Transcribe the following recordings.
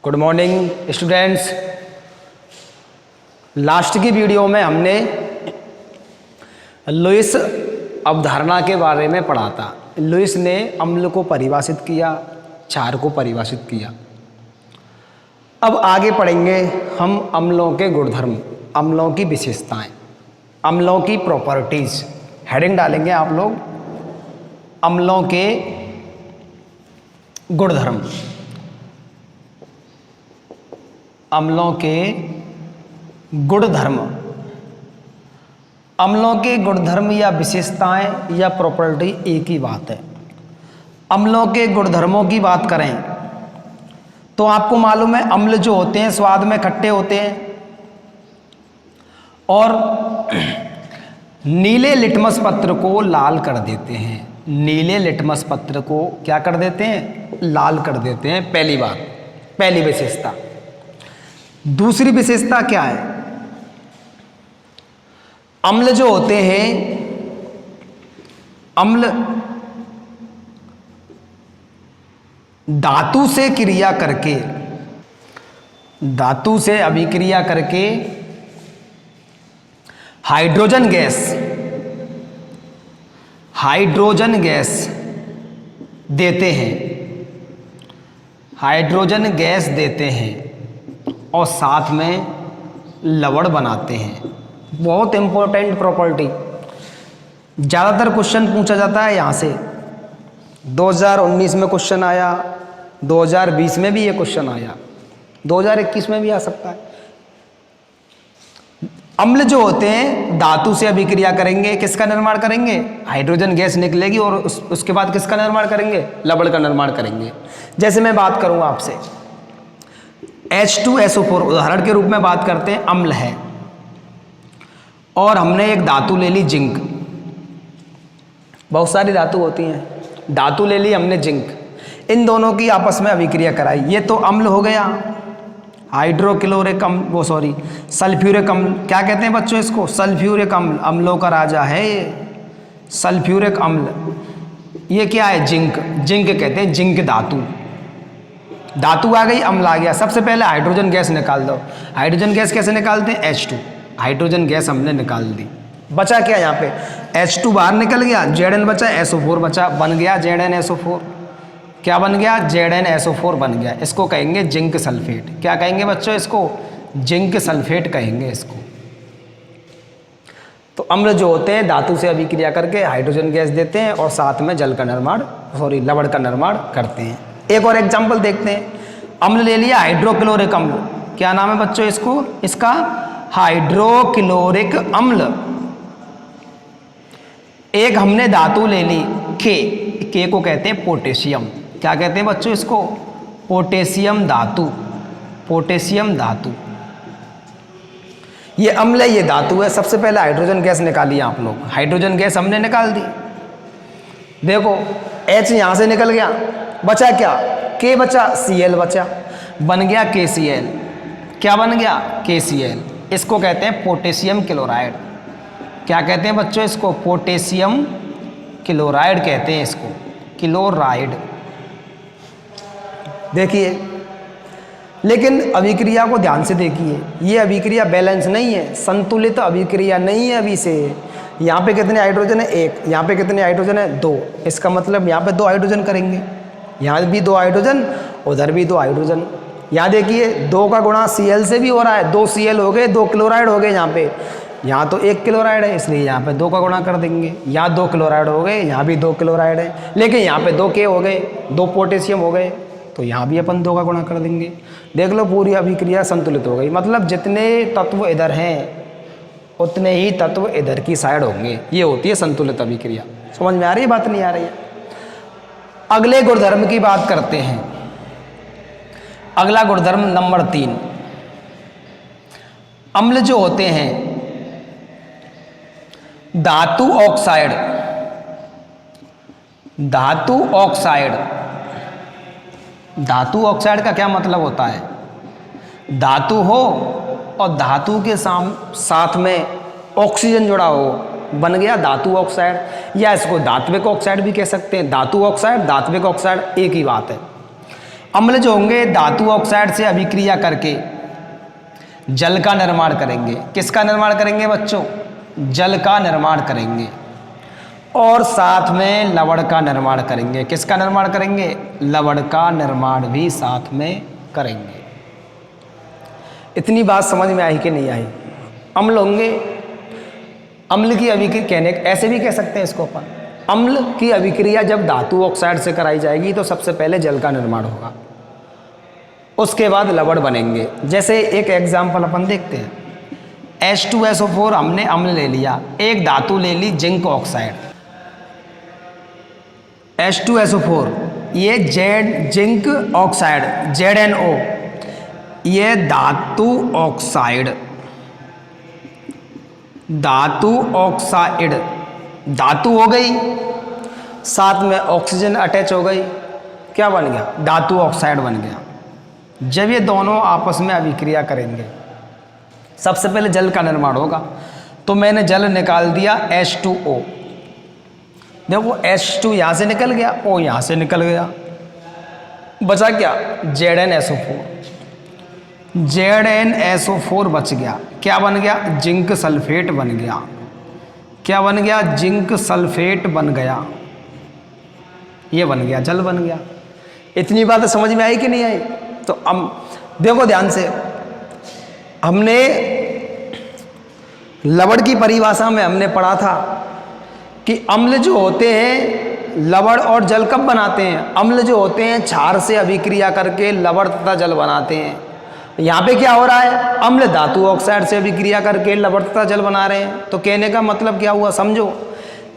Good morning students. Last की video में हमने लुईस अवधारणा के बारे में पढ़ा था। लुईस ने अम्ल को परिभाषित किया, क्षार को परिभाषित किया। अब आगे पढ़ेंगे हम अम्लों के गुणधर्म, अम्लों की विशेषताएं, अम्लों की प्रॉपर्टीज। हेडिंग डालेंगे आप लोग, अम्लों के गुणधर्म, अम्लों के गुणधर्म। अम्लों के गुणधर्म या विशेषताएं या प्रॉपर्टी एक ही बात है। अम्लों के गुणधर्मों की बात करें तो आपको मालूम है अम्ल जो होते हैं स्वाद में खट्टे होते हैं और नीले लिटमस पत्र को लाल कर देते हैं। नीले लिटमस पत्र को क्या कर देते हैं? लाल कर देते हैं। पहली बात, पहली विशेषता। दूसरी विशेषता क्या है? अम्ल जो होते हैं, अम्ल धातु से क्रिया करके, धातु से अभिक्रिया करके हाइड्रोजन गैस देते हैं, हाइड्रोजन गैस देते हैं और साथ में लवण बनाते हैं। बहुत इंपॉर्टेंट प्रॉपर्टी, ज़्यादातर क्वेश्चन पूछा जाता है यहाँ से। 2019 में क्वेश्चन आया, 2020 में भी ये क्वेश्चन आया, 2021 में भी आ सकता है। अम्ल जो होते हैं धातु से अभिक्रिया करेंगे, किसका निर्माण करेंगे? हाइड्रोजन गैस निकलेगी और उसके बाद किसका निर्माण करेंगे? लवण का निर्माण करेंगे। जैसे मैं बात करूँ आपसे, H2SO4 उदाहरण के रूप में बात करते हैं, अम्ल है और हमने एक धातु ले ली जिंक। बहुत सारी धातु होती हैं, धातु ले ली हमने जिंक, इन दोनों की आपस में अभिक्रिया कराई। ये तो अम्ल हो गया, हाइड्रोक्लोरिक अम्ल, वो सॉरी सल्फ्यूरिक अम्ल। क्या कहते हैं बच्चों इसको? सल्फ्यूरिक अम्ल, अम्लों का राजा है ये सल्फ्यूरिक अम्ल। ये क्या है? जिंक। जिंक कहते हैं जिंक धातु। धातु आ गई, अम्ल आ गया। सबसे पहले हाइड्रोजन गैस निकाल दो। हाइड्रोजन गैस कैसे निकालते हैं? H2, हाइड्रोजन गैस हमने निकाल दी। बचा क्या यहाँ पे? H2 बाहर निकल गया, Zn बचा, SO4 बचा, बन गया ZnSO4। क्या बन गया? ZnSO4 बन गया। इसको कहेंगे जिंक सल्फेट। क्या कहेंगे बच्चों इसको? जिंक सल्फेट कहेंगे इसको। तो अम्ल जो होते हैं धातु से अभिक्रिया करके हाइड्रोजन गैस देते हैं और साथ में जल का निर्माण, सॉरी लवण का निर्माण करते हैं। एक और एग्जाम्पल देखते हैं। अम्ल ले लिया हाइड्रोक्लोरिक अम्ल। क्या नाम है बच्चों इसको? इसका हाइड्रोक्लोरिक अम्ल। एक हमने धातु ले ली के को कहते हैं पोटेशियम। क्या कहते हैं बच्चों इसको? पोटेशियम धातु। पोटेशियम धातु ये अम्ल है, ये धातु है। सबसे पहले हाइड्रोजन गैस निकाली आप लोग, हाइड्रोजन गैस हमने निकाल दी। देखो H यहां से निकल गया, बचा क्या? K बचा, Cl बचा, बन गया KCl। क्या बन गया? KCl। इसको कहते हैं पोटेशियम क्लोराइड। क्या कहते हैं बच्चों इसको? पोटेशियम क्लोराइड कहते हैं इसको, क्लोराइड। देखिए, लेकिन अभिक्रिया को ध्यान से देखिए, ये अभिक्रिया बैलेंस नहीं है, संतुलित अभिक्रिया नहीं है। अभी से यहाँ पे कितने हाइड्रोजन है? 1। यहाँ पे कितने हाइड्रोजन है? 2। इसका मतलब यहाँ पे 2 हाइड्रोजन करेंगे, यहाँ भी 2 हाइड्रोजन, उधर भी 2 हाइड्रोजन। यहाँ देखिए 2 का गुणा Cl से भी हो रहा है, 2 Cl हो गए, 2 क्लोराइड हो गए। यहाँ तो 1 क्लोराइड है, इसलिए यहाँ पे 2 का गुणा कर देंगे। यहाँ 2 क्लोराइड हो गए, यहाँ भी 2 क्लोराइड है, लेकिन यहाँ पे 2 K हो गए, 2 पोटेशियम हो गए, तो यहाँ भी अपन 2 का गुणा कर देंगे। देख लो पूरी अभिक्रिया संतुलित हो गई। मतलब जितने तत्व इधर हैं उतने ही तत्व इधर की साइड होंगे। ये होती है संतुलित अभिक्रिया। समझ में आ रही है? बात नहीं आ रही है? अगले गुणधर्म की बात करते हैं। अगला गुणधर्म नंबर 3। अम्ल जो होते हैं धातु ऑक्साइड, धातु ऑक्साइड। धातु ऑक्साइड का क्या मतलब होता है? धातु हो और धातु के साथ में ऑक्सीजन जुड़ा हो, बन गया धातु ऑक्साइड, या इसको धात्विक ऑक्साइड भी कह सकते हैं। धातु ऑक्साइड, धात्विक ऑक्साइड एक ही बात है। अम्ल जो होंगे धातु ऑक्साइड से अभिक्रिया करके जल का निर्माण करेंगे। किसका निर्माण करेंगे बच्चों? जल का निर्माण करेंगे और साथ में लवण का निर्माण करेंगे। किसका निर्माण करेंगे? लवण का निर्माण भी साथ में करेंगे। इतनी बात समझ में आई कि नहीं आई? अम्ल होंगे, अम्ल की अभिक्रिया कहने ऐसे भी कह सकते हैं इसको अपन, अम्ल की अभिक्रिया जब धातु ऑक्साइड से कराई जाएगी तो सबसे पहले जल का निर्माण होगा, उसके बाद लवण बनेंगे। जैसे एक एग्जाम्पल अपन देखते हैं, H2SO4 हमने अम्ल ले लिया, एक धातु ले ली जिंक ऑक्साइड, H2SO4 ये जिंक ऑक्साइड ZnO, ये धातु ऑक्साइड धातु हो गई, साथ में ऑक्सीजन अटैच हो गई, क्या बन गया? धातु ऑक्साइड बन गया। जब ये दोनों आपस में अभिक्रिया करेंगे सबसे पहले जल का निर्माण होगा। तो मैंने जल निकाल दिया H2O, देखो H2 यहाँ से निकल गया, O यहाँ से निकल गया, बचा क्या? ZnSO4 बच गया। क्या बन गया? जिंक सल्फेट बन गया। क्या बन गया? जिंक सल्फेट बन गया। ये बन गया, जल बन गया। इतनी बात समझ में आई कि नहीं आई? तो अब देखो ध्यान से, हमने लवण की परिभाषा में हमने पढ़ा था कि अम्ल जो होते हैं लवण और जल कब बनाते हैं? अम्ल जो होते हैं क्षार से अभिक्रिया करके लवण तथा जल बनाते हैं। यहाँ पे क्या हो रहा है? अम्ल धातु ऑक्साइड से अभिक्रिया करके लवण तथा जल बना रहे हैं। तो कहने का मतलब क्या हुआ समझो,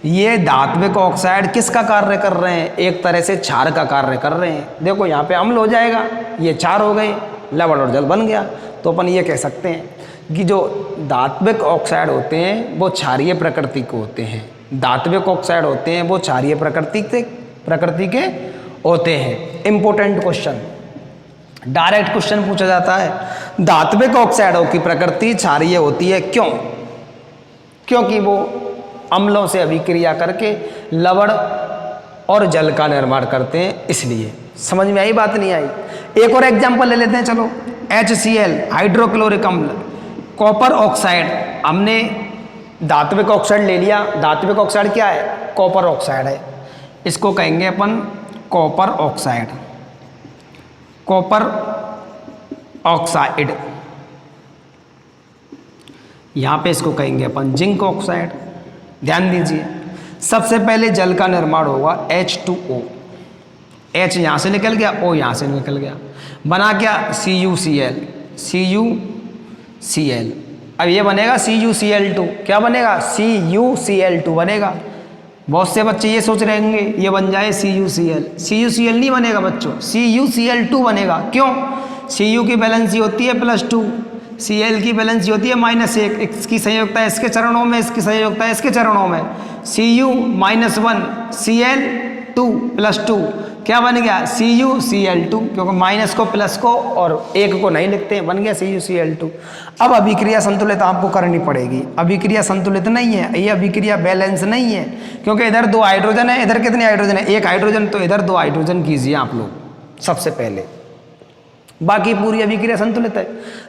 ये धात्विक ऑक्साइड किसका कार्य कर रहे हैं? एक तरह से क्षार का कार्य कर रहे हैं। देखो यहाँ पे अम्ल हो जाएगा, ये क्षार हो गए, लवण और जल बन गया। तो अपन ये कह सकते हैं कि जो धात्विक ऑक्साइड होते हैं वो क्षारीय प्रकृति के होते हैं, धात्विक ऑक्साइड होते हैं वो क्षारीय प्रकृति के होते हैं। इंपॉर्टेंट क्वेश्चन, डायरेक्ट क्वेश्चन पूछा जाता है, धात्विक ऑक्साइडों की प्रकृति क्षारीय होती है, क्यों? क्योंकि वो अम्लों से अभिक्रिया करके लवण और जल का निर्माण करते हैं, इसलिए। समझ में आई बात नहीं आई? एक और एग्जांपल ले लेते हैं, चलो। HCl हाइड्रोक्लोरिक अम्ल, कॉपर ऑक्साइड, हमने धात्विक ऑक्साइड ले लिया। धात्विक ऑक्साइड क्या है? कॉपर ऑक्साइड है, इसको कहेंगे अपन कॉपर ऑक्साइड। कॉपर ऑक्साइड, यहां पे इसको कहेंगे अपन जिंक ऑक्साइड। ध्यान दीजिए, सबसे पहले जल का निर्माण होगा H2O, H यहां से निकल गया, O यहां से निकल गया, बना क्या? CuCl। अब ये बनेगा CuCl2। क्या बनेगा? CuCl2 बनेगा। बहुत से बच्चे ये सोच रहे होंगे ये बन जाए CuCl। CuCl नहीं बनेगा बच्चों, CuCl2 बनेगा। क्यों? Cu की वैलेंसी होती है +2, Cl की वैलेंसी होती है -1, इसकी संयोजकता इसके चरणों में, इसकी संयोजकता इसके चरणों में, Cu -1 Cl2 +2, क्या बन गया? CuCl2, क्योंकि माइनस को प्लस को और एक को नहीं लिखते, बन गया CuCl2। अब अभिक्रिया संतुलित आपको करनी पड़ेगी। अभिक्रिया संतुलित नहीं है, ये अभिक्रिया बैलेंस नहीं है, क्योंकि इधर 2 हाइड्रोजन है, इधर कितने हाइड्रोजन है? 1 हाइड्रोजन, तो इधर 2 हाइड्रोजन कीजिए आप लोग सबसे पहले, बाकी पूरी अभिक्रिया संतुलित है।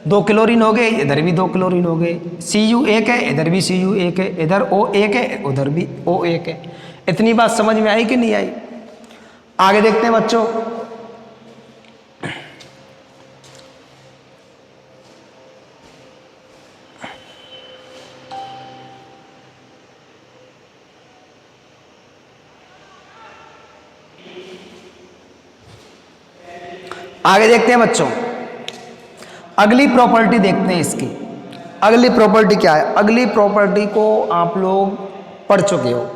2 क्लोरीन हो गए, इधर भी 2 क्लोरीन हो गए, Cu 1 है, इधर भी Cu 1 है, इधर O 1 है, उधर भी O 1 है। इतनी बात समझ में आई कि नहीं आई? आगे देखते हैं बच्चों। आगे देखते हैं बच्चों, अगली प्रॉपर्टी देखते हैं इसकी। अगली प्रॉपर्टी क्या है? अगली प्रॉपर्टी को आप लोग पढ़ चुके हो।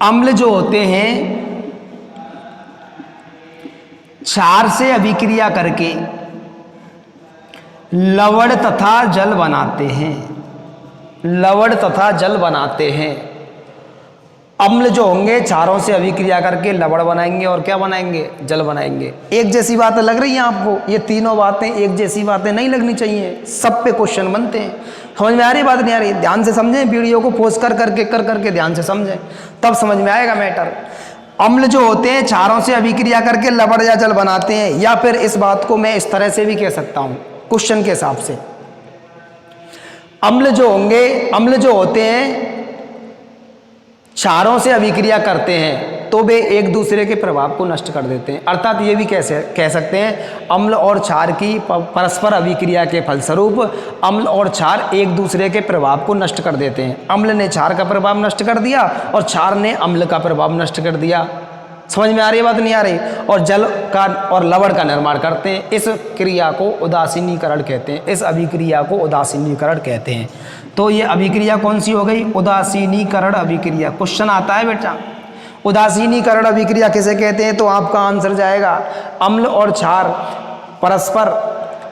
अम्ल जो होते हैं क्षार से अभिक्रिया करके लवण तथा जल बनाते हैं, लवण तथा जल बनाते हैं। अम्ल जो होंगे क्षारों से अभिक्रिया करके लवण बनाएंगे और क्या बनाएंगे? जल बनाएंगे। एक जैसी बातें लग रही हैं आपको? ये तीनों बातें एक जैसी बातें नहीं लगनी चाहिए, सब पे क्वेश्चन बनते हैं। समझ में आ रही बात? नहीं आ रही? ध्यान से समझें, वीडियो को पॉज कर करके ध्यान से समझें, तब समझ में आएगा मैटर। अम्ल जो होते हैं क्षारों से अभिक्रिया करके लवण या जल बनाते हैं, या फिर इस बात को मैं इस तरह से भी कह सकता हूं क्वेश्चन के हिसाब से, अम्ल जो होते हैं क्षारों से अभिक्रिया करते हैं तो वे एक दूसरे के प्रभाव को नष्ट कर देते हैं। अर्थात ये भी कैसे कह सकते हैं, अम्ल और क्षार की परस्पर अभिक्रिया के फलस्वरूप अम्ल और क्षार एक दूसरे के प्रभाव को नष्ट कर देते हैं। अम्ल ने क्षार का प्रभाव नष्ट कर दिया और क्षार ने अम्ल का प्रभाव नष्ट कर दिया। समझ में आ रही है बात, नहीं आ रही? और जल का और लवण का निर्माण करते हैं। इस क्रिया को उदासीनीकरण कहते हैं, इस अभिक्रिया को उदासीनीकरण कहते हैं। तो ये अभिक्रिया कौन सी हो गई? उदासीनीकरण अभिक्रिया। क्वेश्चन आता है बेटा, उदासीनीकरण अभिक्रिया किसे कहते हैं? तो आपका आंसर जाएगा अम्ल और क्षार परस्पर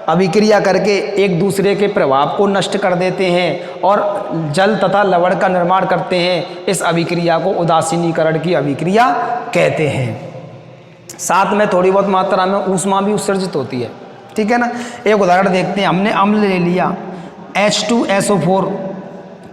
अभिक्रिया करके एक दूसरे के प्रभाव को नष्ट कर देते हैं और जल तथा लवण का निर्माण करते हैं। इस अभिक्रिया को उदासीनीकरण की अभिक्रिया कहते हैं। साथ में थोड़ी बहुत मात्रा में ऊष्मा भी उत्सर्जित होती है, ठीक है ना। एक उदाहरण देखते हैं, हमने अम्ल ले लिया H2SO4,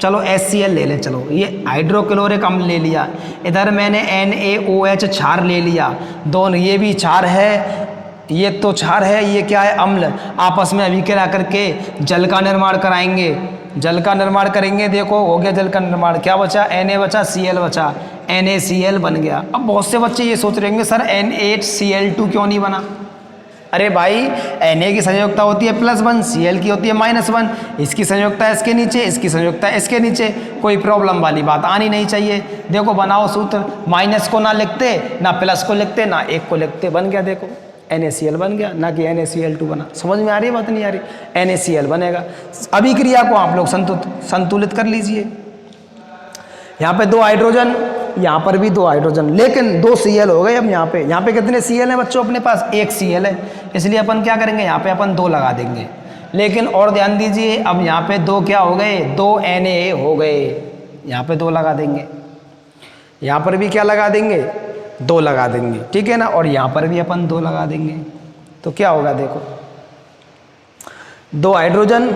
चलो HCl ले लें, चलो ये हाइड्रोक्लोरिक अम्ल ले लिया। इधर मैंने NaOH क्षार ले लिया, दोनों ये भी क्षार है, ये तो क्षार है, ये क्या है? अम्ल। आपस में अभिक्रिया करके जल का निर्माण कराएंगे, जल का निर्माण करेंगे। देखो हो गया जल का निर्माण, क्या बचा? Na बचा, Cl बचा, NaCl बन गया। अब बहुत से बच्चे ये सोच रहे होंगे सर NH2Cl क्यों नहीं बना? अरे भाई Na की संयोजकता होती है +1, Cl की होती है -1, इसकी संयोजकता इसके नीचे, इसकी संयोजकता इसके नीचे, कोई प्रॉब्लम वाली बात आनी नहीं चाहिए। देखो बनाओ सूत्र, माइनस को ना लिखते, ना प्लस को लिखते, ना एक को लिखते, बन गया। देखो NaCl बन गया, ना कि NaCl2 बना। समझ में आ रही है बात, नहीं आ रही? NaCl बनेगा। अभिक्रिया को आप लोग संतुलित कर लीजिए। यहाँ पे 2 हाइड्रोजन, यहाँ पर भी 2 हाइड्रोजन, लेकिन 2 Cl हो गए। अब यहाँ पे कितने Cl हैं बच्चों? अपने पास 1 Cl है, इसलिए अपन क्या करेंगे? यहाँ पे अपन 2 लगा देंगे। लेकिन और ध्यान दीजिए, अब यहाँ पे 2 क्या हो गए? 2 Na हो गए। यहाँ पे 2 लगा देंगे, यहाँ पर भी क्या लगा देंगे? 2 लगा देंगे, ठीक है ना। और यहाँ पर भी अपन 2 लगा देंगे, तो क्या होगा? देखो 2 हाइड्रोजन,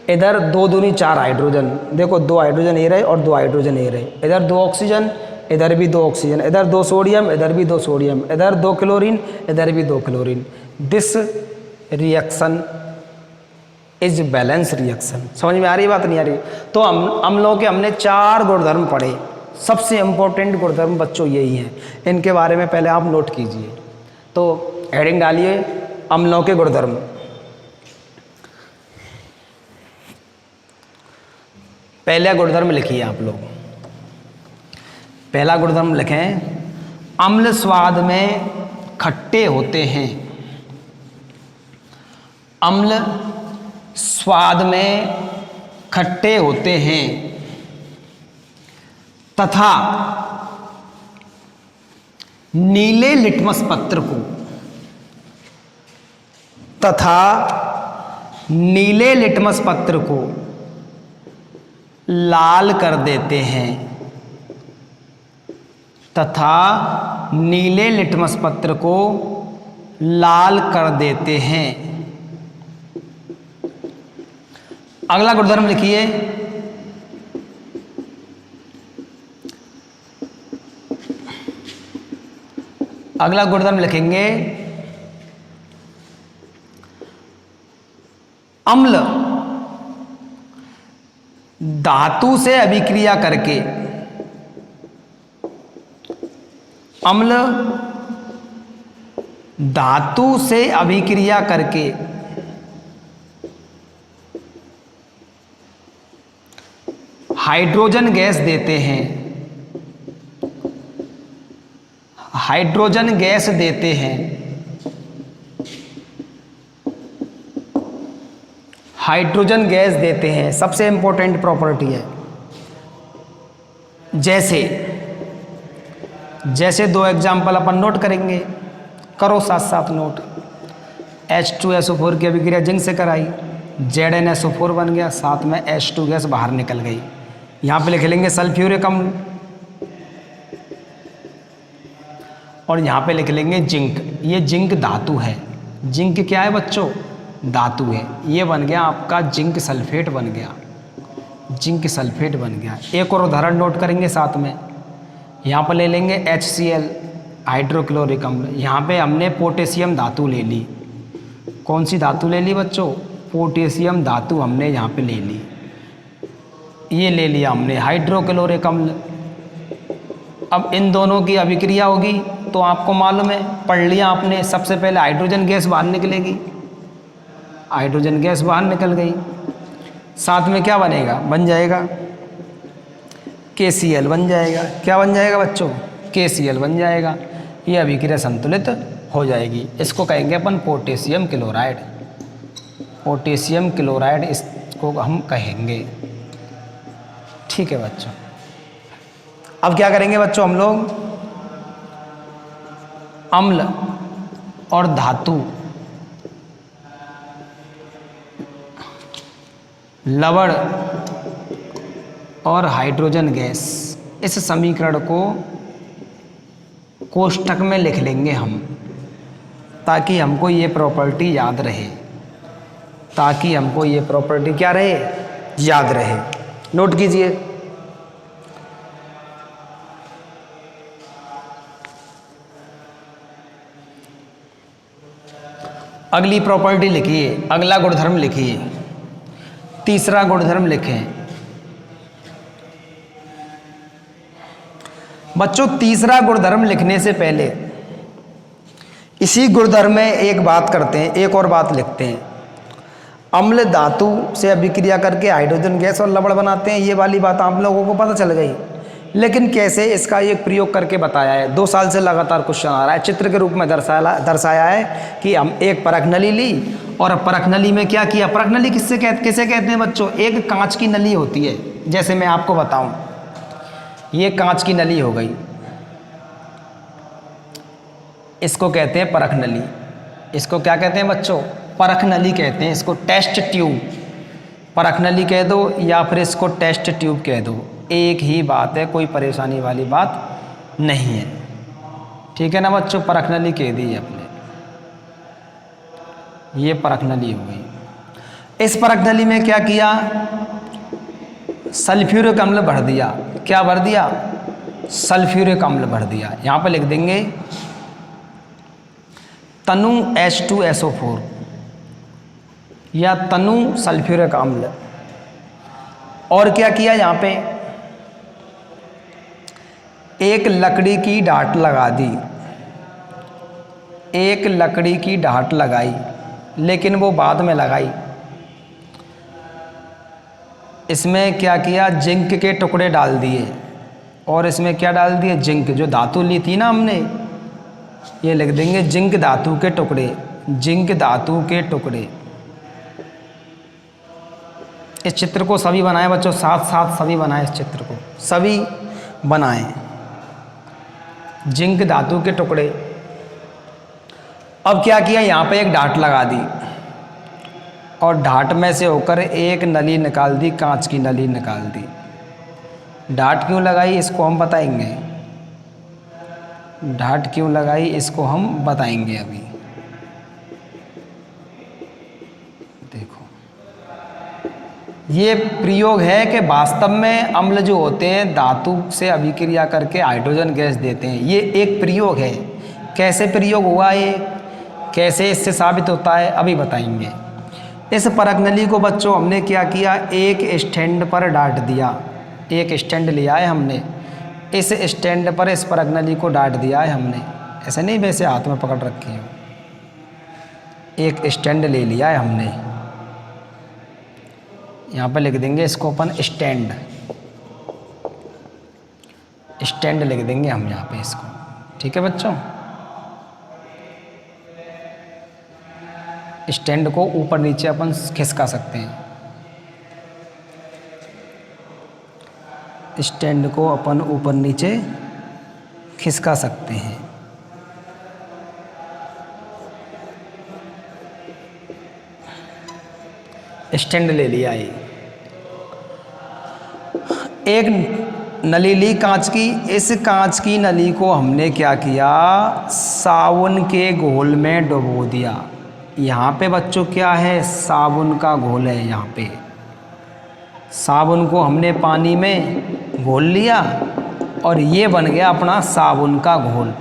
इधर 2 दूनी 4 हाइड्रोजन। देखो 2 हाइड्रोजन ये रहे और 2 हाइड्रोजन ये रहे। इधर 2 ऑक्सीजन, इधर भी 2 ऑक्सीजन, इधर 2 सोडियम, इधर भी 2 सोडियम, इधर 2 क्लोरीन, इधर भी 2 chlorine. This reaction is balance reaction. समझ में आ रही बात, नहीं आ रही? तो अम्लों के हमने 4 गुणधर्म पढ़े। सबसे इंपॉर्टेंट गुणधर्म बच्चों यही हैं, इनके बारे में पहले आप नोट कीजिए। तो हेडिंग डालिए अम्लों के गुणधर्म। पहला गुणधर्म लिखिए आप लोग। पहला गुणधर्म लिखें, अम्ल स्वाद में खट्टे होते हैं। अम्ल स्वाद में खट्टे होते हैं तथा नीले लिटमस पत्र को लाल कर देते हैं, तथा नीले लिटमस पत्र को लाल कर देते हैं। अगला गुणधर्म लिखिए, अगला गुणधर्म लिखेंगे, अम्ल धातु से अभिक्रिया करके, अम्ल धातु से अभिक्रिया करके हाइड्रोजन गैस देते हैं, हाइड्रोजन गैस देते हैं, हाइड्रोजन गैस देते हैं। सबसे इंपॉर्टेंट प्रॉपर्टी है। जैसे 2 एग्जाम्पल अपन नोट करेंगे, करो साथ साथ नोट। H2SO4 की अभिक्रिया जिंक से कराई, ZnSO4 बन गया, साथ में H2 गैस बाहर निकल गई। यहाँ पे लिख लेंगे सल्फ्यूरिक अम्ल, और यहाँ पे लिख लेंगे जिंक। ये जिंक धातु है। जिंक क्या है बच्चों? धातु है। ये बन गया आपका जिंक सल्फेट बन गया, जिंक सल्फेट बन गया। एक और उदाहरण नोट करेंगे साथ में। यहाँ पर ले लेंगे HCl हाइड्रोक्लोरिक अम्ल। यहाँ पे हमने पोटेशियम धातु ले ली। कौन सी धातु ले ली बच्चों? पोटेशियम धातु हमने यहाँ पे ले ली। ये ले लिया हमने हाइड्रोक्लोरिक अम्ल। अब इन दोनों की अभिक्रिया होगी तो आपको मालूम है, पढ़ लिया आपने, सबसे पहले हाइड्रोजन गैस बाहर निकलेगी। हाइड्रोजन गैस बाहर निकल गई, साथ में क्या बनेगा? बन जाएगा KCl बन जाएगा। क्या बन जाएगा बच्चों? KCl बन जाएगा। ये अभिक्रिया संतुलित हो जाएगी। इसको कहेंगे अपन पोटेशियम क्लोराइड। पोटेशियम क्लोराइड इसको हम कहेंगे। ठीक है बच्चों। अब क्या करेंगे बच्चों हम लोग? अम्ल और धातु, लवण और हाइड्रोजन गैस, इस समीकरण को कोष्ठक में लिख लेंगे हम, ताकि हमको ये प्रॉपर्टी याद रहे। ताकि हमको ये प्रॉपर्टी क्या रहे? याद रहे। नोट कीजिए। अगली प्रॉपर्टी लिखिए, अगला गुणधर्म लिखिए, तीसरा गुणधर्म लिखें बच्चों। तीसरा गुणधर्म लिखने से पहले इसी गुणधर्म में एक बात करते हैं, एक और बात लिखते हैं। अम्ल धातु से अभिक्रिया करके हाइड्रोजन गैस और लवण बनाते हैं। ये वाली बात आप लोगों को पता चल गई, लेकिन कैसे, इसका एक प्रयोग करके बताया है। 2 साल से लगातार क्वेश्चन आ रहा है, चित्र के रूप में दर्शाया है कि हम एक परख नली ली और परख नली में क्या किया। परख नली किसे कहते हैं बच्चों? एक कांच की नली होती है। जैसे मैं आपको बताऊं, ये कांच की नली हो गई, इसको कहते हैं परख नली। इसको क्या कहते हैं बच्चों? परख नली कहते हैं। इसको टेस्ट ट्यूब, परख नली कह दो या फिर इसको टेस्ट ट्यूब कह दो, एक ही बात है, कोई परेशानी वाली बात नहीं है। ठीक है ना बच्चों? परख नली कह दी अपने, ये परख नली हो गई। इस परख नली में क्या किया? सल्फ्यूरिक अम्ल भर दिया। क्या भर दिया? सल्फ्यूरिक अम्ल भर दिया। यहाँ पर लिख देंगे तनु H2SO4 या तनु सल्फ्यूरिक अम्ल। और क्या किया? यहाँ पे एक लकड़ी की डाट लगा दी, एक लकड़ी की डाट लगाई, लेकिन वो बाद में लगाई। इसमें क्या किया? जिंक के टुकड़े डाल दिए। और इसमें क्या डाल दिए? जिंक, जो धातु ली थी ना हमने, ये लिख देंगे जिंक धातु के टुकड़े, जिंक धातु के टुकड़े। इस चित्र को सभी बनाएं बच्चों, साथ साथ सभी बनाएं, इस चित्र को सभी बनाएं। जिंक धातु के टुकड़े। अब क्या किया? यहाँ पे एक डाट लगा दी और डाट में से होकर एक नली निकाल दी, कांच की नली निकाल दी। डाट क्यों लगाई इसको हम बताएंगे। डाट क्यों लगाई इसको हम बताएंगे अभी। देखो, ये प्रयोग है कि वास्तव में अम्ल जो होते हैं धातु से अभिक्रिया करके हाइड्रोजन गैस देते हैं। ये एक प्रयोग है। कैसे प्रयोग हुआ, ये कैसे इससे साबित होता है, अभी बताएंगे। इस परख नली को बच्चों हमने क्या किया? एक स्टैंड पर डाट दिया। एक स्टैंड लिया है हमने, इस स्टैंड पर इस परख नली को डाट दिया है हमने। ऐसे नहीं वैसे हाथ में पकड़ रखी है, एक स्टैंड ले लिया है हमने। यहाँ पर लिख देंगे इसको अपन स्टैंड, स्टैंड लिख देंगे हम यहाँ पे इसको। ठीक है बच्चों? स्टैंड को ऊपर नीचे अपन खिसका सकते हैं। स्टैंड को अपन ऊपर नीचे खिसका सकते हैं। स्टैंड ले लिया। ये एक नली ली कांच की। इस कांच की नली को हमने क्या किया? साबुन के घोल में डुबो दिया। यहाँ पे बच्चों क्या है? साबुन का घोल है। यहाँ पे साबुन को हमने पानी में घोल लिया और ये बन गया अपना साबुन का घोल।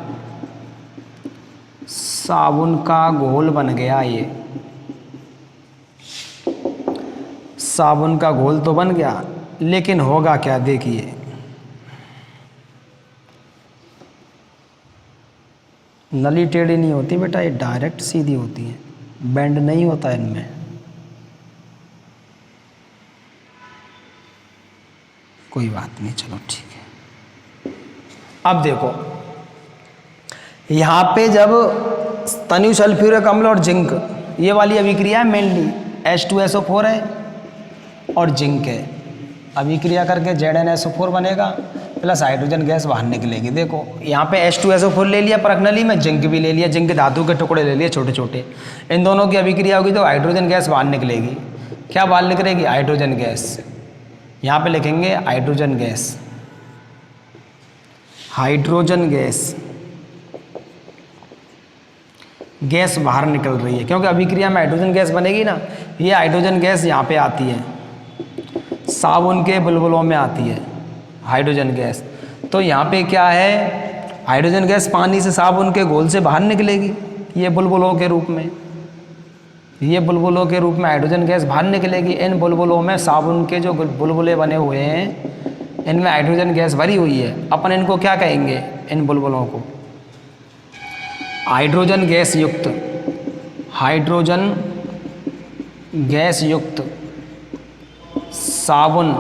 साबुन का घोल बन गया ये। साबुन का घोल तो बन गया, लेकिन होगा क्या देखिए। नली टेढ़ी नहीं होती बेटा, ये डायरेक्ट सीधी होती है, बेंड नहीं होता इनमें। कोई बात नहीं, चलो ठीक है। अब देखो यहाँ पे जब तनु सल्फ्यूरिक अम्ल और जिंक, ये वाली अभिक्रिया है मेनली, H2SO4 है और जिंक है। अभिक्रिया करके ZnSO4 बनेगा, प्लस हाइड्रोजन गैस बाहर निकलेगी। देखो यहाँ पे H2SO4 ले लिया परख नली में, जिंक भी ले लिया, जिंक धातु के टुकड़े ले लिए छोटे छोटे। इन दोनों की अभिक्रिया होगी तो हाइड्रोजन गैस बाहर निकलेगी। क्या बाहर निकलेगी? Hydrogen gas. यहाँ पे लिखेंगे hydrogen gas. Hydrogen gas, gas बाहर निकल रही है, क्योंकि अभिक्रिया में हाइड्रोजन गैस बनेगी ना। ये हाइड्रोजन गैस यहाँ पे आती है, साबुन के बुलबुलों में आती है हाइड्रोजन गैस। तो यहाँ पे क्या है, हाइड्रोजन गैस पानी से साबुन के घोल से बाहर निकलेगी, ये बुलबुलों के रूप में। ये बुलबुलों के रूप में हाइड्रोजन गैस बाहर निकलेगी। इन बुलबुलों में साबुन के जो बुलबुले बने हुए हैं, इनमें हाइड्रोजन गैस भरी हुई है। अपन इनको क्या कहेंगे? इन बुलबुलों को हाइड्रोजन गैस युक्त, हाइड्रोजन गैस युक्त साबुन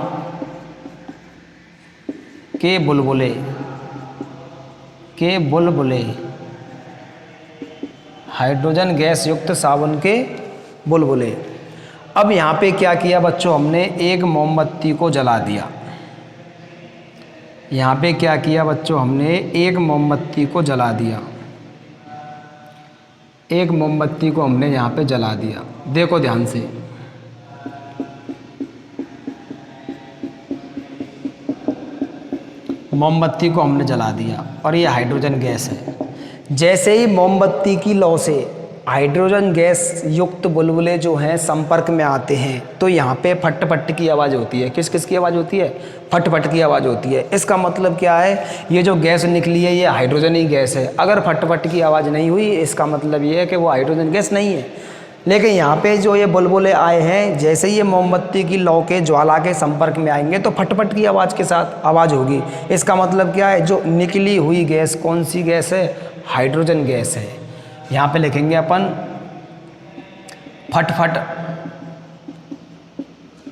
के बुलबुले, के बुलबुले, हाइड्रोजन गैस युक्त साबुन के बुलबुले। अब यहाँ पे क्या किया बच्चों, हमने एक मोमबत्ती को जला दिया। यहाँ पे क्या किया बच्चों, हमने एक मोमबत्ती को जला दिया। एक मोमबत्ती को हमने यहाँ पे जला दिया। देखो ध्यान से, मोमबत्ती को हमने जला दिया और ये हाइड्रोजन गैस है। जैसे ही मोमबत्ती की लौ से हाइड्रोजन गैस युक्त बुलबुले जो हैं संपर्क में आते हैं, तो यहाँ पे फट फट की आवाज़ होती है। किस किस की आवाज़ होती है? फट फट की आवाज़ होती है। इसका मतलब क्या है, ये जो गैस निकली है ये हाइड्रोजन ही गैस है। अगर फट फट की आवाज़ नहीं हुई, इसका मतलब ये है कि वो हाइड्रोजन गैस नहीं है। लेकिन यहाँ पे जो ये बुलबुले आए हैं, जैसे ही ये मोमबत्ती की लौ के ज्वाला के संपर्क में आएंगे तो फटफट की आवाज़ के साथ आवाज़ होगी। इसका मतलब क्या है, जो निकली हुई गैस कौन सी गैस है? हाइड्रोजन गैस है। यहाँ पे लिखेंगे अपन फटफट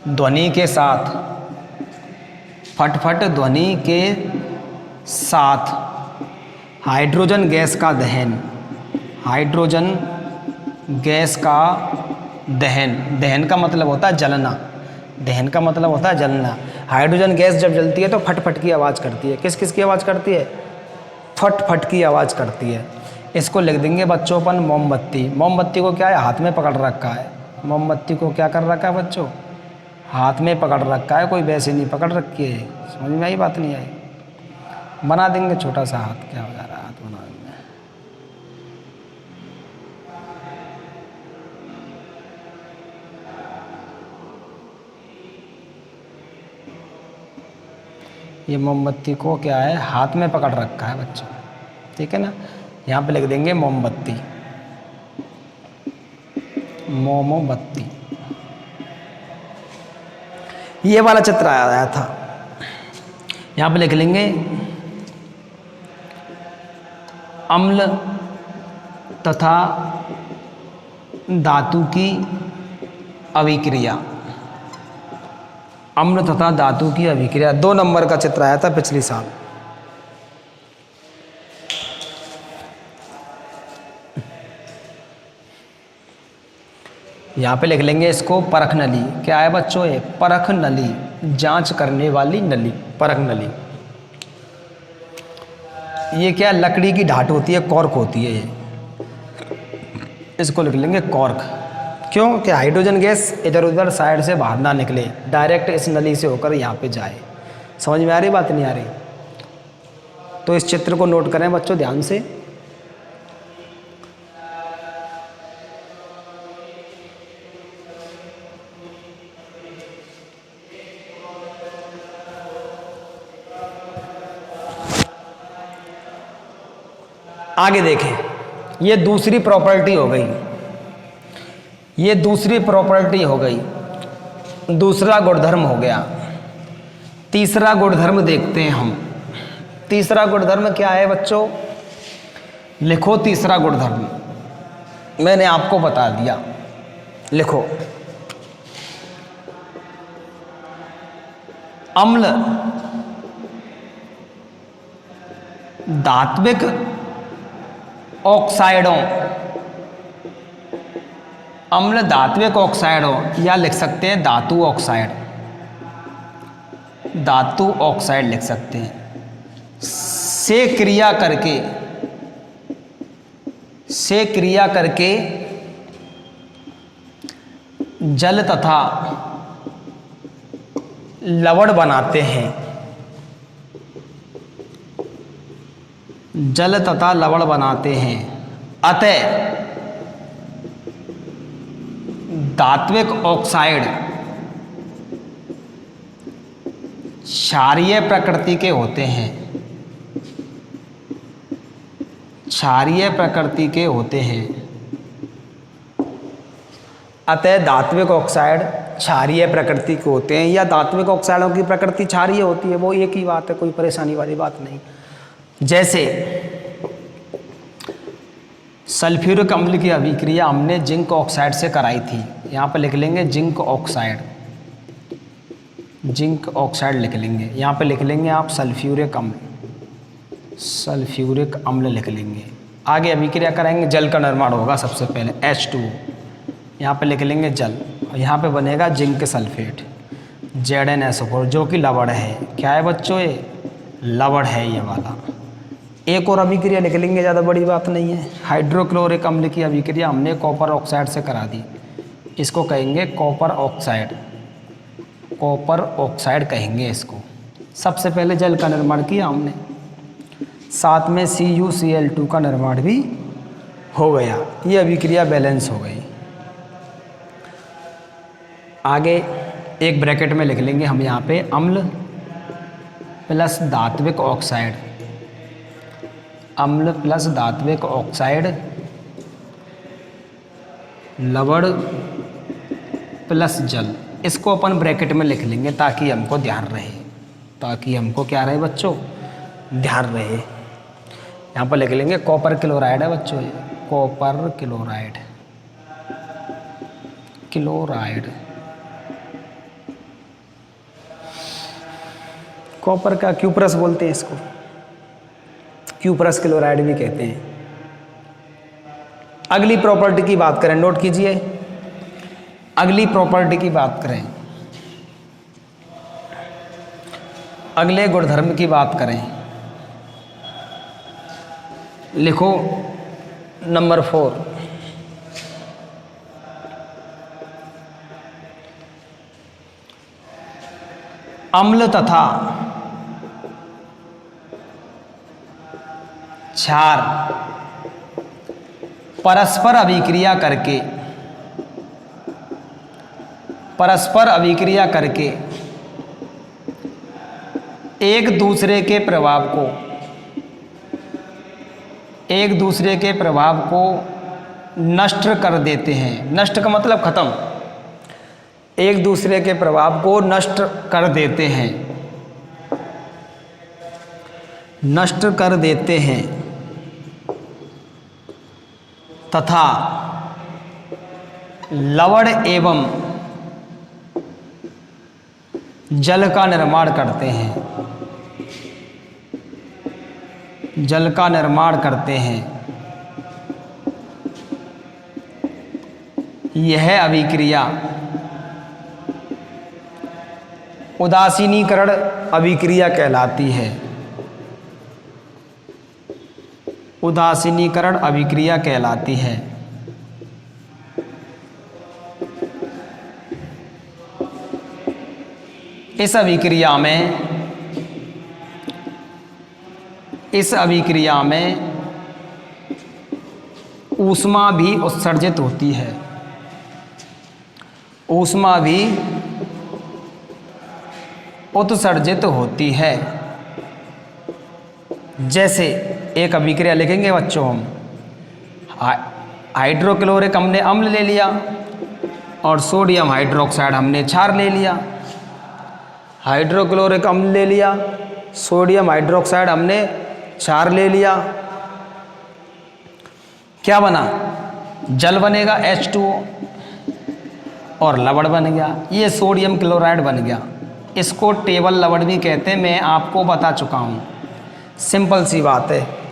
ध्वनि के साथ, फटफट ध्वनि के साथ हाइड्रोजन गैस का दहन, हाइड्रोजन गैस का दहन। दहन का मतलब होता है जलना, दहन का मतलब होता है जलना। हाइड्रोजन गैस जब जलती है तो फट फट की आवाज़ करती है। किस किस की आवाज़ करती है? फट फट की आवाज़ करती है। इसको लिख देंगे बच्चों अपन मोमबत्ती। मोमबत्ती को क्या है, हाथ में पकड़ रखा है। मोमबत्ती को क्या कर रखा है बच्चों? हाथ में पकड़ रखा है, कोई वैसे नहीं पकड़ रखी है। समझ में आई? बात नहीं आई? बना देंगे छोटा सा हाथ, क्या हो जा रहा है, हाथ बना देंगे। ये मोमबत्ती को क्या है, हाथ में पकड़ रखा है बच्चों, ठीक है ना। यहाँ पे लिख देंगे मोमबत्ती, मोमबत्ती। ये वाला चित्र आया था, यहाँ पे लिख लेंगे अम्ल तथा धातु की अभिक्रिया। अम्ल तथा धातु की अभिक्रिया 2 नंबर का चित्र आया था पिछले साल। यहाँ पे लिख लेंगे इसको परख नली। क्या है बच्चों? ये परख नली, जांच करने वाली नली, परख नली। ये क्या, लकड़ी की ढाट होती है, कॉर्क होती है ये। इसको लिख लेंगे कॉर्क। क्यों? कि हाइड्रोजन गैस इधर उधर साइड से बाहर ना निकले, डायरेक्ट इस नली से होकर यहाँ पे जाए। समझ में आ रही बात, नहीं आ रही? तो इस चित्र को नोट करें बच्चों ध्यान से। आगे देखें, ये दूसरी प्रॉपर्टी हो गई, ये दूसरी प्रॉपर्टी हो गई, दूसरा गुणधर्म हो गया। तीसरा गुणधर्म देखते हैं हम। तीसरा गुणधर्म क्या है बच्चों? लिखो तीसरा गुणधर्म, मैंने आपको बता दिया, लिखो। अम्ल धात्विक ऑक्साइडों, अम्ल धात्विक ऑक्साइडों, या लिख सकते हैं धातु ऑक्साइड, धातु ऑक्साइड लिख सकते हैं, से क्रिया करके जल तथा लवण बनाते हैं, जल तथा लवण बनाते हैं। अतः धात्विक ऑक्साइड क्षारीय प्रकृति के होते हैं, क्षारीय प्रकृति के होते हैं। अतः धात्विक ऑक्साइड क्षारीय प्रकृति के होते हैं, या धात्विक ऑक्साइडों की प्रकृति क्षारीय होती है, वो एक ही बात है, कोई परेशानी वाली बात नहीं। जैसे सल्फ्यूरिक अम्ल की अभिक्रिया हमने जिंक ऑक्साइड से कराई थी, यहाँ पर लिख लेंगे जिंक ऑक्साइड, जिंक ऑक्साइड लिख लेंगे, यहाँ पे लिख लेंगे आप सल्फ्यूरिक अम्ल, सल्फ्यूरिक अम्ल लिख लेंगे। आगे अभिक्रिया कराएंगे, जल का निर्माण होगा सबसे पहले H2, यहाँ पे लिख लेंगे जल, और यहाँ पे बनेगा जिंक सल्फेट ZnSO4, जो कि लवण है। क्या है बच्चों? ये लवण है ये वाला। एक और अभिक्रिया लिख लेंगे, ज़्यादा बड़ी बात नहीं है। हाइड्रोक्लोरिक अम्ल की अभिक्रिया हमने कॉपर ऑक्साइड से करा दी, इसको कहेंगे कॉपर ऑक्साइड, कॉपर ऑक्साइड कहेंगे इसको। सबसे पहले जल का निर्माण किया हमने, साथ में CuCl2 का निर्माण भी हो गया, ये अभिक्रिया बैलेंस हो गई। आगे एक ब्रैकेट में लिख लेंगे हम यहाँ पे अम्ल प्लस धात्विक ऑक्साइड, अम्ल प्लस धात्विक ऑक्साइड, लवण प्लस जल, इसको अपन ब्रैकेट में लिख लेंगे ताकि हमको ध्यान रहे, ताकि हमको क्या रहे बच्चों? ध्यान रहे। यहाँ पर लिख लेंगे कॉपर क्लोराइड है बच्चों, ये कॉपर क्लोराइड, क्लोराइड कॉपर का क्यूप्रस बोलते हैं इसको, क्यूप्रस क्लोराइड भी कहते हैं। अगली प्रॉपर्टी की बात करें, नोट कीजिए, अगली प्रॉपर्टी की बात करें, अगले गुणधर्म की बात करें, लिखो नंबर 4, अम्ल तथा क्षार परस्पर अभिक्रिया करके, परस्पर अभिक्रिया करके एक दूसरे के प्रभाव को, एक दूसरे के प्रभाव को नष्ट कर देते हैं। नष्ट का मतलब खत्म, एक दूसरे के प्रभाव को नष्ट कर देते हैं, नष्ट कर देते हैं तथा लवण एवं जल का निर्माण करते हैं, जल का निर्माण करते हैं। यह अभिक्रिया उदासीनीकरण अभिक्रिया कहलाती है, उदासीनीकरण अभिक्रिया कहलाती है। इस अभिक्रिया में ऊष्मा भी उत्सर्जित होती है, ऊष्मा भी उत्सर्जित होती है। जैसे एक अभिक्रिया लिखेंगे बच्चों हम। हाइड्रोक्लोरिक हमने अम्ल ले लिया और सोडियम हाइड्रोक्साइड हमने क्षार ले लिया। हाइड्रोक्लोरिक अम्ल ले लिया, सोडियम हाइड्रोक्साइड हमने क्षार ले लिया। क्या बना? जल बनेगा H2O और लवण बन गया। ये सोडियम क्लोराइड बन गया। इसको टेबल लवण भी कहते हैं, मैं आपको बता चुका हूँ। सिंपल सी बात है।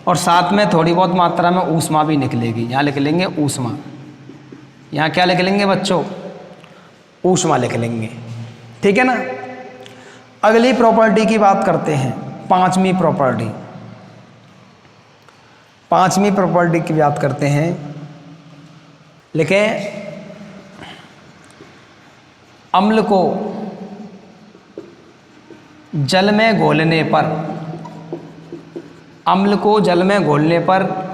और साथ में थोड़ी बहुत मात्रा में ऊष्मा भी निकलेगी। यहाँ लिख लेंगे ऊष्मा। यहाँ क्या लिख लेंगे बच्चों? ऊष्मा लिख लेंगे। ठीक है ना। अगली प्रॉपर्टी की बात करते हैं, पांचवी प्रॉपर्टी। पांचवी प्रॉपर्टी की बात करते हैं। लिखें, अम्ल को जल में घोलने पर, अम्ल को जल में घोलने पर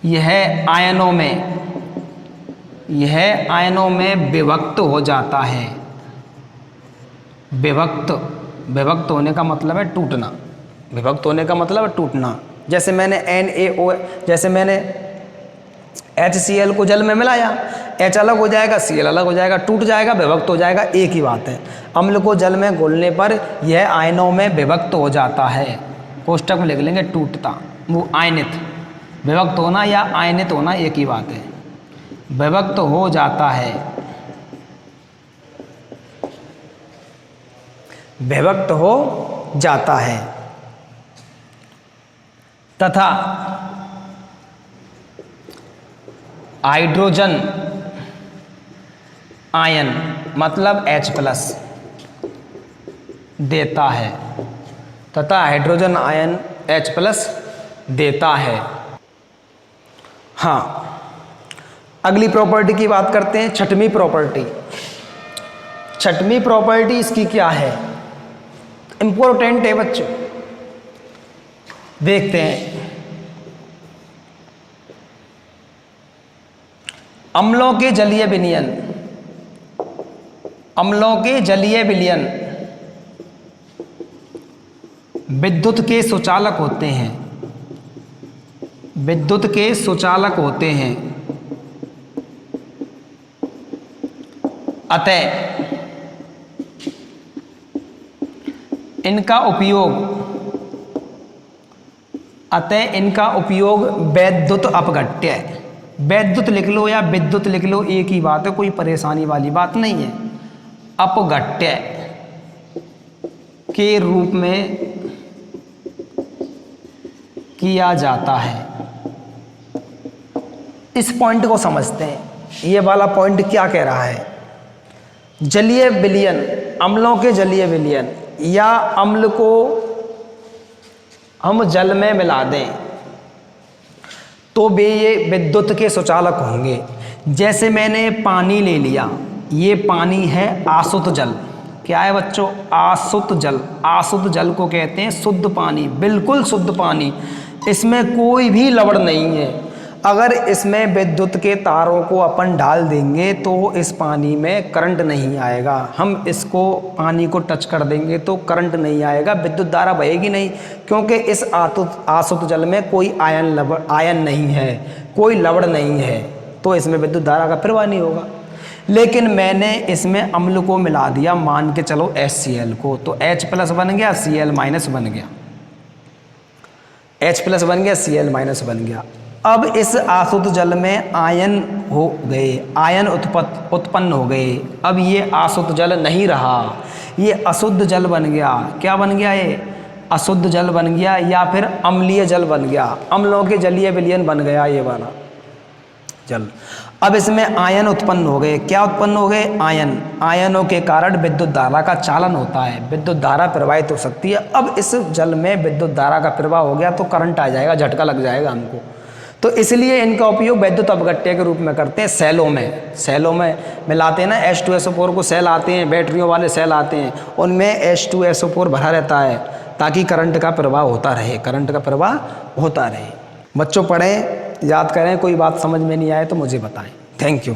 यह आयनों में विभक्त हो जाता है। विभक्त होने का मतलब है टूटना। विभक्त होने का मतलब है टूटना। जैसे मैंने HCl को जल में मिलाया, H अलग हो जाएगा, Cl अलग हो जाएगा, टूट जाएगा, विभक्त हो जाएगा, एक ही बात है। अम्ल को जल में घोलने पर यह आयनों में विभक्त हो जाता है। कोष्टक में लिख लेंगे टूटता, वो आयनित। विभक्त होना या आयनित होना एक ही बात है। विभक्त हो जाता है, विभक्त हो जाता है। तथा हाइड्रोजन आयन मतलब H+ देता है। तथा हाइड्रोजन आयन H+ देता है। हाँ, अगली प्रॉपर्टी की बात करते हैं, छठवीं प्रॉपर्टी। छठवीं प्रॉपर्टी इसकी क्या है? इंपॉर्टेंट है बच्चों, देखते हैं। अम्लों के जलीय विलयन, अम्लों के जलीय विलयन विद्युत के सुचालक होते हैं। विद्युत के सुचालक होते हैं। अतः इनका उपयोग वैद्युत अपघट्य, वैद्युत लिख लो या विद्युत लिख लो, एक ही बात है, कोई परेशानी वाली बात नहीं है। अपघट्य के रूप में किया जाता है। इस पॉइंट को समझते हैं। ये वाला पॉइंट क्या कह रहा है? जलीय विलयन, अम्लों के जलीय विलयन, या अम्ल को हम जल में मिला दें तो वे ये विद्युत के सुचालक होंगे। जैसे मैंने पानी ले लिया, ये पानी है आसुत जल। क्या है बच्चों? आसुत जल। आसुत जल को कहते हैं शुद्ध पानी, बिल्कुल शुद्ध पानी। इसमें कोई भी लवण नहीं है। अगर इसमें विद्युत के तारों को अपन डाल देंगे तो इस पानी में करंट नहीं आएगा। हम इसको पानी को टच कर देंगे तो करंट नहीं आएगा, विद्युत धारा बहेगी नहीं, क्योंकि इस आसुत जल में कोई आयन नहीं है, कोई लवण नहीं है, तो इसमें विद्युत धारा का प्रवाह नहीं होगा। लेकिन मैंने इसमें अम्ल को मिला दिया, मान के चलो HCl को, तो H+ बन गया, Cl- बन गया। H+ बन गया, Cl- बन गया। अब इस आसुत जल में आयन हो गए, आयन उत्पन्न हो गए। अब ये आसुत जल नहीं रहा, ये अशुद्ध जल बन गया। क्या बन गया? ये अशुद्ध जल बन गया, या फिर अम्लीय जल बन गया। अम्लों के जलीय विलयन बन गया ये वाला जल। अब इसमें आयन उत्पन्न हो गए। क्या उत्पन्न हो गए? आयन। आयनों के कारण विद्युत धारा का चालन होता है, विद्युत धारा प्रवाहित हो सकती है। अब इस जल में विद्युत धारा का प्रवाह हो गया तो करंट आ जाएगा, झटका लग जाएगा हमको। तो इसलिए इनका उपयोग वैद्युत अपघट्य के रूप में करते हैं। सेलों में मिलाते हैं ना, H2SO4 को सेल आते हैं, बैटरियों वाले सेल आते हैं, उनमें H2SO4 भरा रहता है ताकि करंट का प्रवाह होता रहे। बच्चों पढ़ें, याद करें, कोई बात समझ में नहीं आए तो मुझे बताएं। Thank you.